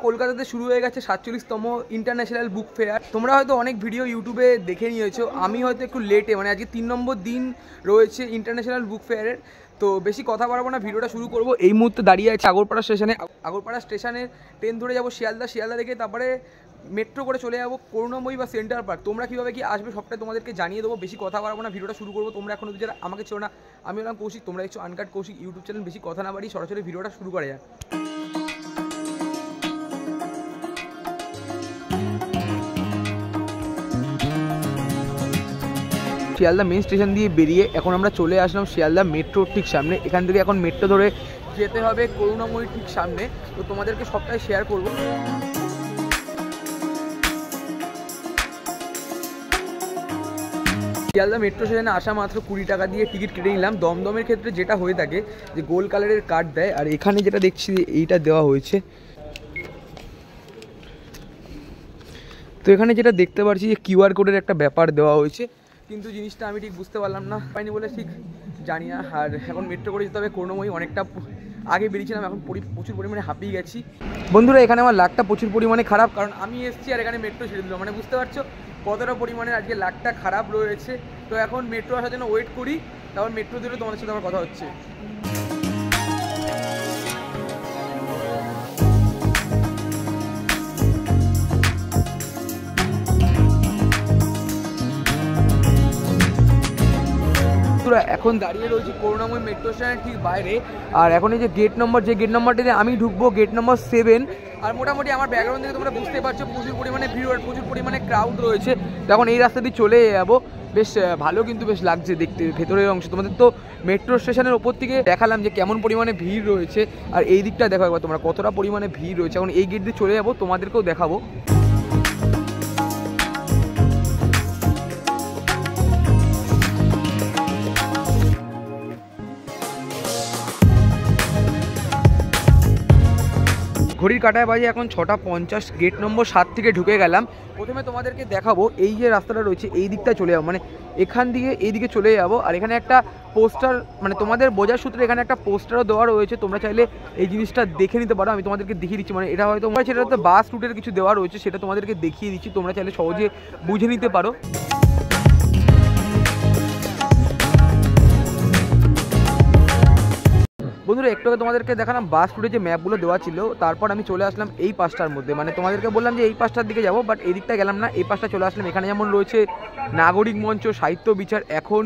কলকাতাতে শুরু হয়ে গেছে 47তম ইন্টারন্যাশনাল বুক ফেয়ার। তোমরা হয়তো অনেক ভিডিও ইউটিউবে দেখে নিয়েছো, আমি হয়তো একটু লেটে, মানে আজকে 3 নম্বর দিন রয়েছে ইন্টারন্যাশনাল বুক ফেয়ারের। তো বেশি কথা বাড়াবো না, ভিডিওটা শুরু করবো। এই মুহূর্তে দাঁড়িয়ে আছে আগরপাড়া স্টেশনে। আগরপাড়া স্টেশনে ট্রেন ধরে যাবো শিয়ালদা থেকে তারপরে মেট্রো করে চলে যাবো করুণাময়ী বা সেন্টার পার্ক। তোমরা কীভাবে কি আসবে সবটাই তোমাদেরকে জানিয়ে দেবো। বেশি কথা বাড়াবো না, ভিডিওটা শুরু করবো। তোমরা এখনো যারা আমাকে চেনো না, আমি হলাম কৌশিক, তোমরা একটু আনকাট কৌশিক ইউটিউব চ্যানেল। বেশি কথা না বাড়ি সরাসরি ভিডিওটা শুরু করা যাক। শিয়ালদা মেন স্টেশন দিয়ে বেরিয়ে এখন আমরা চলে আসলাম শিয়ালদা মেট্রোর ঠিক সামনে। এখান থেকে এখন মেট্রো ধরে যেতে হবে করুণাময়ীর ঠিক সামনে। তো তোমাদেরকে সবটাই শেয়ার করবো। শিয়ালদা মেট্রো স্টেশনে আসা মাত্র 20 টাকা দিয়ে টিকিট কেটে নিলাম। দমদমের ক্ষেত্রে যেটা হয়ে থাকে যে গোল কালারের কার্ড দেয়, আর এখানে যেটা দেখছি এইটা দেওয়া হয়েছে। তো এখানে যেটা দেখতে পাচ্ছি যে কিউআর কোডের একটা ব্যাপার দেওয়া হয়েছে, কিন্তু জিনিসটা আমি ঠিক বুঝতে পারলাম না, পাইনি বলে ঠিক জানি না। আর এখন মেট্রো করে যেতে হবে করুণাময়ী। অনেকটা আগে বেরিয়েছিলাম, এখন প্রচুর পরিমাণে হাঁপিয়ে গেছি। বন্ধুরা এখানে আমার লাকটা প্রচুর পরিমাণে খারাপ, কারণ আমি এসেছি আর এখানে মেট্রো ছেড়ে দিল। মানে বুঝতে পারছো কতটা পরিমাণে আজকে লাকটা খারাপ রয়েছে। তো এখন মেট্রো আসার জন্য ওয়েট করি, তারপর মেট্রো দিলে তোমাদের সাথে আমার কথা হচ্ছে। এখন দাঁড়িয়ে রয়েছি করুণাময়ী মেট্রো স্টেশনের ঠিক বাইরে। আর এখন এই যে গেট নম্বরটিতে আমি ঢুকবো, গেট নম্বর 7। আর মোটামুটি আমার ব্যাকগ্রাউন্ড থেকে তোমরা বুঝতে পারছো প্রচুর পরিমাণে ভিড় আর প্রচুর পরিমাণে ক্রাউড রয়েছে। তখন এই রাস্তা দিয়ে চলে যাবো। বেশ ভালো, কিন্তু বেশ লাগছে দেখতে ভেতরের অংশ। তোমাদের তো মেট্রো স্টেশনের ওপর থেকে দেখালাম যে কেমন পরিমাণে ভিড় রয়েছে, আর এই দিকটা দেখো একবার তোমরা কতটা পরিমাণে ভিড় রয়েছে। এখন এই গেট দিয়ে চলে যাবো, তোমাদেরকেও দেখাবো। ঘড়ির কাঁটায় বাজে এখন 6:50। গেট নম্বর 7 থেকে ঢুকে গেলাম। প্রথমে তোমাদেরকে দেখাবো এই যে রাস্তাটা রয়েছে, এই দিকটা চলে যাবো, মানে এখান দিয়ে এই দিকে চলে যাবো। আর এখানে একটা পোস্টার, মানে তোমাদের বোঝার সূত্রে এখানে একটা পোস্টারও দেওয়া রয়েছে, তোমরা চাইলে এই জিনিসটা দেখে নিতে পারো। আমি তোমাদেরকে দেখিয়ে দিচ্ছি, মানে এটা হয়তো সেটাতে বাস রুটের কিছু দেওয়া রয়েছে, সেটা তোমাদেরকে দেখিয়ে দিচ্ছি, তোমরা চাইলে সহজে বুঝে নিতে পারো। বন্ধুরা একটু আগে তোমাদেরকে দেখালাম বাস রুটে যে ম্যাপগুলো দেওয়া ছিল, তারপর আমি চলে আসলাম এই পাঁচটার মধ্যে। মানে তোমাদেরকে বললাম যে এই পাঁচটার দিকে যাবো, বাট এই দিকটা গেলাম না, এই পাঁচটা চলে আসলাম। এখানে যেমন রয়েছে নাগরিক মঞ্চ, সাহিত্য বিচার, এখন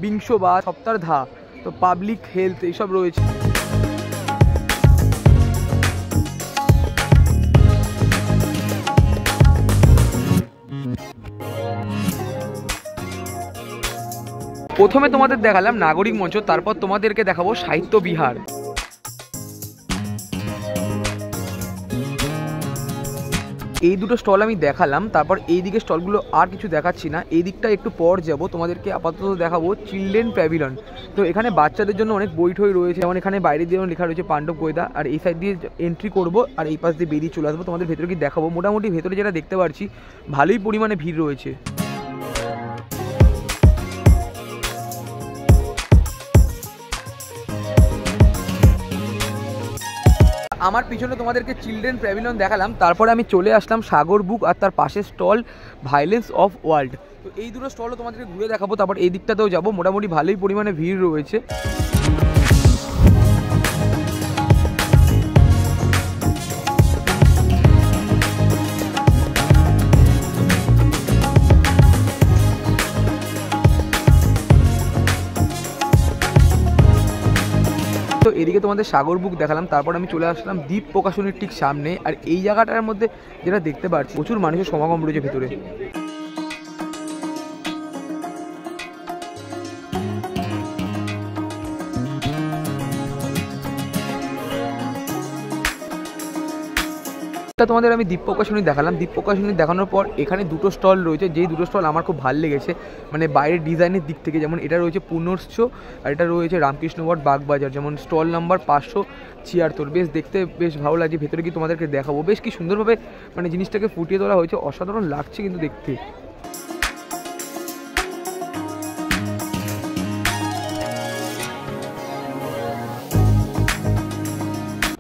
বিংশ বা সপ্তাহধা, তো পাবলিক হেলথ, এইসব রয়েছে। প্রথমে তোমাদের দেখালাম নাগরিক মঞ্চ, তারপর তোমাদেরকে দেখাবো সাহিত্য বিহার। এই দুটো স্টল আমি দেখালাম, তারপর এই দিকে স্টলগুলো আর কিছু দেখাচ্ছি না। এই দিকটা একটু পর যাব, তোমাদেরকে আপাতত দেখাবো চিলড্রেন প্যাভিলিয়ন। তো এখানে বাচ্চাদের জন্য অনেক বই ঠই রয়েছে, যেমন এখানে বাইরে দিয়ে লেখা রয়েছে পাণ্ডব গোয়েদা। আর এই সাইড দিয়ে এন্ট্রি করবো আর এই পাশ দিয়ে বেরিয়ে চলে আসবো। তোমাদের ভেতরে কি দেখাবো। মোটামুটি ভেতরে যেটা দেখতে পাচ্ছি ভালোই পরিমাণে ভিড় রয়েছে। আমার পিছনে তোমাদেরকে চিলড্রেন প্যাভিলিয়ন দেখালাম, তারপরে আমি চলে আসলাম সাগর বুক আর তার পাশের স্টল ভাইলেন্স অফ ওয়ার্ল্ড। তো এই দুটো স্টলও তোমাদেরকে ঘুরে দেখাবো, তারপর এই দিকটাতেও যাবো। মোটামুটি ভালোই পরিমাণে ভিড় রয়েছে। তো এদিকে তোমাদের সাগর বুক দেখালাম, তারপর আমি চলে আসলাম দ্বীপ প্রকাশনীর ঠিক সামনে। আর এই জায়গাটার মধ্যে যেটা দেখতে পাচ্ছি প্রচুর মানুষের সমাগম রয়েছে ভেতরে। তোমাদের আমি দ্বীপ প্রকাশনী দেখালাম। দ্বীপ প্রকাশনী দেখানোর পর এখানে দুটো স্টল রয়েছে, যেই দুটো স্টল আমার খুব ভালো লেগেছে, মানে বাইরের ডিজাইনের দিক থেকে। যেমন এটা রয়েছে পুনর্স আর এটা রয়েছে রামকৃষ্ণবট বাগবাজার, যেমন স্টল নাম্বার 576। বেশ দেখতে বেশ ভালো লাগছে। ভেতরে কি তোমাদেরকে দেখাবো, বেশ কি সুন্দরভাবে মানে জিনিসটাকে ফুটিয়ে তোলা হয়েছে, অসাধারণ লাগছে কিন্তু দেখতে।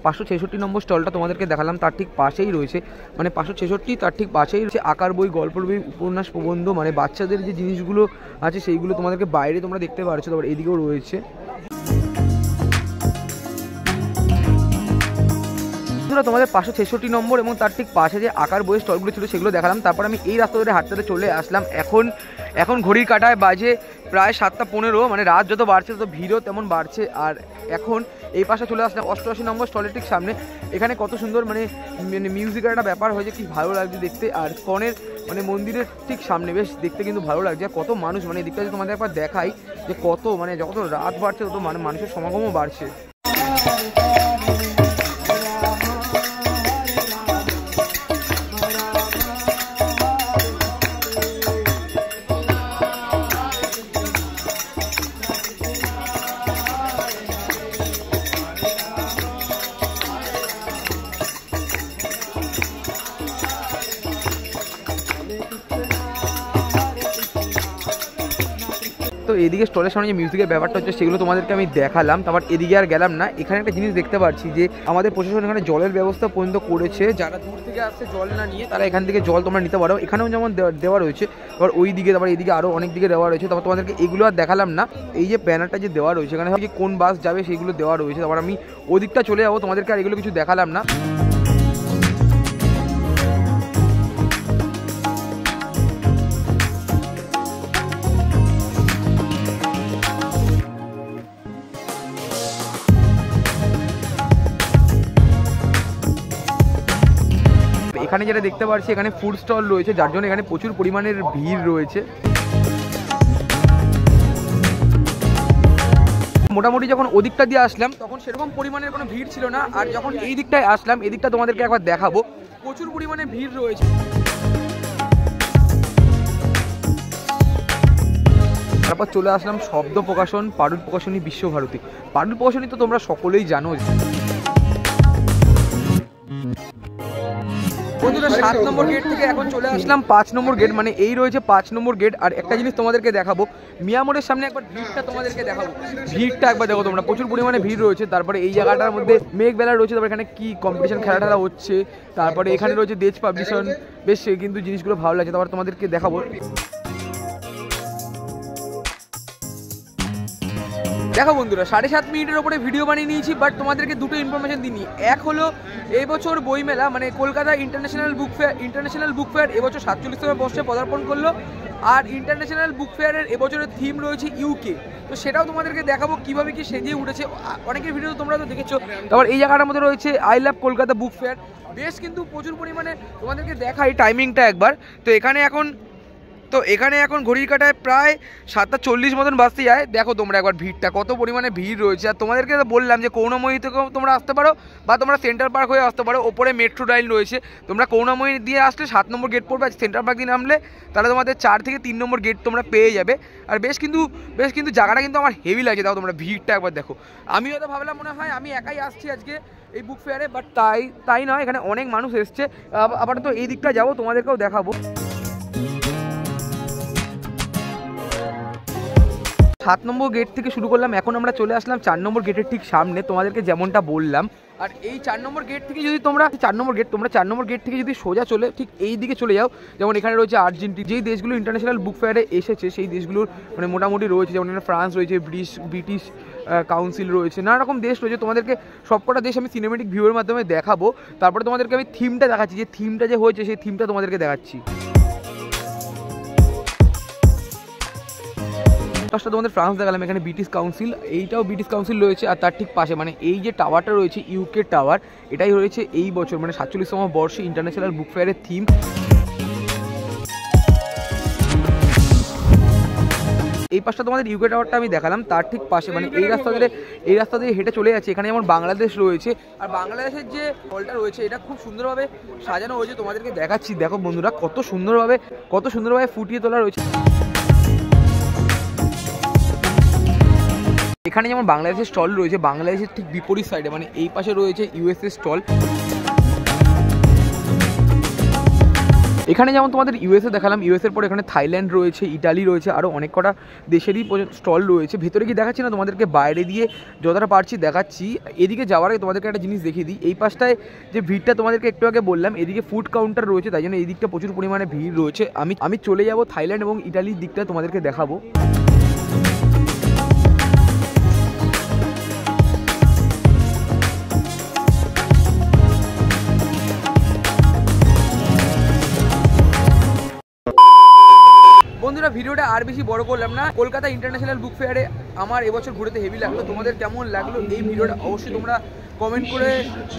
566 নম্বর স্টলটা তোমাদেরকে দেখালাম, তার ঠিক পাশেই রয়েছে, মানে 566 তার ঠিক পাশেই রয়েছে আঁকার বই, গল্পের বই, উপন্যাস, প্রবন্ধ, মানে বাচ্চাদের যে জিনিসগুলো আছে সেইগুলো তোমাদেরকে বাইরে তোমরা দেখতে পারছো। তারপর এদিকেও রয়েছে। তোমাদের 566 নম্বর এবং তার ঠিক পাশে যে আঁকার বইয়ের স্টলগুলো ছিল সেগুলো দেখালাম। তারপর আমি এই রাস্তা ধরে হাঁটতে চলে আসলাম। এখন ঘড়ির কাঁটায় বাজে প্রায় 7:15, মানে রাত যত বাড়ছে তত ভিড়ও তেমন বাড়ছে। আর এখন এই পাশে চলে আসলাম 88 নম্বর স্টলের ঠিক সামনে। এখানে কত সুন্দর মানে মিউজিকের একটা ব্যাপার হয়েছে, কি ভালো লাগছে দেখতে। আর স্কনের মানে মন্দিরের ঠিক সামনে বেশ দেখতে কিন্তু ভালো লাগছে। কত মানুষ, মানে এদিকটা যদি তোমাদের একবার দেখাই যে কত, মানে যত রাত বাড়ছে তত মানে মানুষের সমাগমও বাড়ছে। তো এদিকে স্টলের সামনে যে মিউজিকের ব্যাপারটা হচ্ছে সেগুলো তোমাদেরকে আমি দেখালাম। তারপর এদিকে আর গেলাম না। এখানে একটা জিনিস দেখতে পাচ্ছি যে আমাদের প্রশাসন এখানে জলের ব্যবস্থা পর্যন্ত করেছে, যারা দূর থেকে আসছে জল না নিয়ে তারা এখান থেকে জল তোমরা নিতে পারো। এখানেও যেমন দেওয়া রয়েছে, তারপর ওই দিকে, তারপর এইদিকে আরও অনেক দিকে দেওয়া রয়েছে। তারপর তোমাদেরকে এগুলো আর দেখালাম না। এই যে ব্যানারটা যে দেওয়া রয়েছে এখানে কোন বাস যাবে সেগুলো দেওয়া রয়েছে। তারপর আমি ওদিকটা চলে যাবো, তোমাদেরকে আর এগুলো কিছু দেখালাম না। এখানে যেটা দেখতে পাচ্ছি এখানে ফুড স্টল রয়েছে, যার জন্য এখানে প্রচুর পরিমাণের ভিড় রয়েছে। মোটামুটি যখন ওদিকটা দিয়ে আসলাম তখন সেরকম পরিমাণের কোনো ভিড় ছিল না। আর যখন এই দিকটায় আসলাম, এদিকটা তোমাদেরকে একবার দেখাবো, প্রচুর পরিমাণে ভিড় রয়েছে। তারপর চলে আসলাম শব্দ প্রকাশন, পারুল প্রকাশনী, বিশ্বভারতী। পারুল প্রকাশনী তো তোমরা সকলেই জানো। বন্ধুরা 7 নম্বর গেট থেকে এখন চলে আসলাম 5 নম্বর গেট, মানে এই রয়েছে 5 নম্বর গেট। আর একটা জিনিস তোমাদেরকে দেখাবো, মিয়ামোড়ের সামনে একবার ভিড়টা তোমাদেরকে দেখাবো। ভিড়টা একবার দেখো তোমরা, প্রচুর পরিমাণে ভিড় রয়েছে। তারপরে এই জায়গাটার মধ্যে মেঘবেলা রয়েছে, তারপরে এখানে কি কম্পিটিশন খেলাটা হচ্ছে। তারপরে এখানে রয়েছে দেজ পাবলিশন, বেশ কিন্তু জিনিসগুলো ভালো লাগছে। তারপর তোমাদেরকে দেখাবো। দেখো বন্ধুরা 7.5 মিনিটের ওপরে ভিডিও বানিয়ে নিয়েছি, বাট তোমাদেরকে দুটো ইনফরমেশন দিইনি। এক হলো এই বছর বইমেলা মানে কলকাতা ইন্টারন্যাশনাল বুক ফেয়ার এবছর 47তম বর্ষে পদার্পণ করলো। আর ইন্টারন্যাশনাল বুক ফেয়ারের এবছরের থিম রয়েছে ইউকে। তো সেটাও তোমাদেরকে দেখাবো কীভাবে কি সেজিয়ে উঠেছে। অনেকের ভিডিও তোমরা তো দেখেছো। তারপর এই জায়গাটার মধ্যে রয়েছে I love Kolkata book fair, বেশ কিন্তু প্রচুর পরিমাণে তোমাদেরকে দেখাই টাইমিংটা একবার। তো এখানে এখন ঘড়ির কাঁটায় প্রায় 7:40 মতন বাজতে যায়। দেখো তোমরা একবার ভিড়টা, কত পরিমাণে ভিড় রয়েছে। আর তোমাদেরকে বললাম যে করুণাময়ী থেকেও তোমরা আসতে পারো বা তোমরা সেন্ট্রাল পার্ক হয়ে আসতে পারো। ওপরে মেট্রো লাইন রয়েছে, তোমরা করুণাময়ী দিয়ে আসলে 7 নম্বর গেট পড়বে। আর সেন্ট্রাল পার্ক দিয়ে নামলে তাহলে তোমাদের 4 থেকে 3 নম্বর গেট তোমরা পেয়ে যাবে। আর বেশ কিন্তু জায়গাটা কিন্তু আমার হেভি লাগছে। দেখো তোমরা ভিড়টা একবার দেখো। আমি হয়তো ভাবলাম মনে হয় আমি একাই আসছি আজকে এই বুক ফেয়ারে, বাট তাই নয়, এখানে অনেক মানুষ এসছে। আপাতত এই দিকটা যাবো, তোমাদেরকেও দেখাবো। 7 নম্বর গেট থেকে শুরু করলাম, এখন আমরা চলে আসলাম 4 নম্বর গেটের ঠিক সামনে, তোমাদেরকে যেমনটা বললাম। আর এই 4 নম্বর গেট থেকে যদি তোমরা 4 নম্বর গেট থেকে যদি সোজা চলে ঠিক এই দিকে চলে যাও, যেমন এখানে রয়েছে আর্জেন্টিনা, যেই দেশগুলো ইন্টারন্যাশনাল বুক ফেয়ারে এসেছে সেই দেশগুলোর মানে মোটামুটি রয়েছে। যেমন এখানে ফ্রান্স রয়েছে, ব্রিটিশ কাউন্সিল রয়েছে, নানা রকম দেশ রয়েছে। তোমাদেরকে সবকটা দেশ আমি সিনেমেটিক ভিউয়ের মাধ্যমে দেখাবো। তারপরে তোমাদেরকে আমি থিমটা দেখাচ্ছি, যে থিমটা যে হয়েছে সেই থিমটা তোমাদেরকে দেখাচ্ছি। তোমাদের ফ্রান্স দেখালাম, এখানে ব্রিটিশ কাউন্সিল, এইটাও ব্রিটিশ কাউন্সিল রয়েছে। আর তার ঠিক পাশে মানে এই যে টাওয়ারটা রয়েছে ইউকে টাওয়ার, এটাই রয়েছে এই বছর মানে 47তম বর্ষে ইন্টারন্যাশনাল বুক ফেয়ারের থিম। এই পাশটা তোমাদের ইউকে টাওয়ারটা আমি দেখালাম, তার ঠিক পাশে মানে এই রাস্তা দিয়ে হেঁটে চলে যাচ্ছে। এখানে যেমন বাংলাদেশ রয়েছে, আর বাংলাদেশের যে হলটা রয়েছে এটা খুব সুন্দরভাবে সাজানো হয়েছে, তোমাদেরকে দেখাচ্ছি। দেখো বন্ধুরা কত সুন্দরভাবে ফুটিয়ে তোলা রয়েছে। এখানে যেমন বাংলাদেশের স্টল রয়েছে, বাংলাদেশের ঠিক বিপরীত সাইডে মানে এই পাশে রয়েছে ইউএসএ স্টল। এখানে যেমন তোমাদের ইউএসএ দেখালাম, ইউএসএর পরে এখানে থাইল্যান্ড রয়েছে, ইটালি রয়েছে, আরও অনেক কটা দেশেরই স্টল রয়েছে। ভেতরে কি দেখাচ্ছি না তোমাদেরকে, বাইরে দিয়ে যতটা পারছি দেখাচ্ছি। এদিকে যাওয়ার আগে তোমাদেরকে একটা জিনিস দেখিয়ে দিই, এই পাশটায় যে ভিড়টা তোমাদেরকে একটু আগে বললাম, এদিকে ফুড কাউন্টার রয়েছে, তাই জন্য এই দিকটা প্রচুর পরিমাণে ভিড় রয়েছে। আমি চলে যাব থাইল্যান্ড এবং ইটালির দিকটা তোমাদেরকে দেখাবো। বন্ধুরা ভিডিওটা আর বেশি বড় করলাম না। কলকাতা ইন্টারন্যাশনাল বুক ফেয়ারে আমার এবছর ঘুরেতে হেভি লাগলো। তোমাদের কেমন লাগলো এই ভিডিওটা অবশ্যই তোমরা কমেন্ট করে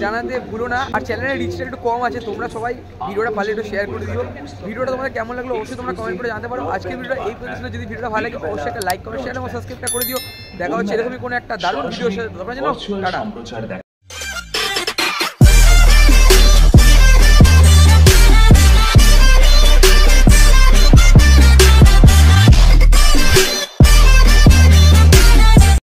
জানাতে ভুলো না। আর চ্যানেলের রিচটা একটু কম আছে, তোমরা সবাই ভিডিওটা ভালো একটু শেয়ার করে দিও। ভিডিওটা তোমাদের কেমন লাগলো অবশ্যই তোমরা কমেন্ট করে জানতে পারো। আজকের ভিডিওটা এই পর্যন্ত। যদি ভিডিওটা ভালো লাগে অবশ্যই একটা লাইক কমেন্ট শেয়ার এবং সাবস্ক্রাইবটা করে দিও। দেখা হচ্ছে এরকমই কোনো একটা দারুণ ভিডিওর সাথে। তোমরা জানো টাটা।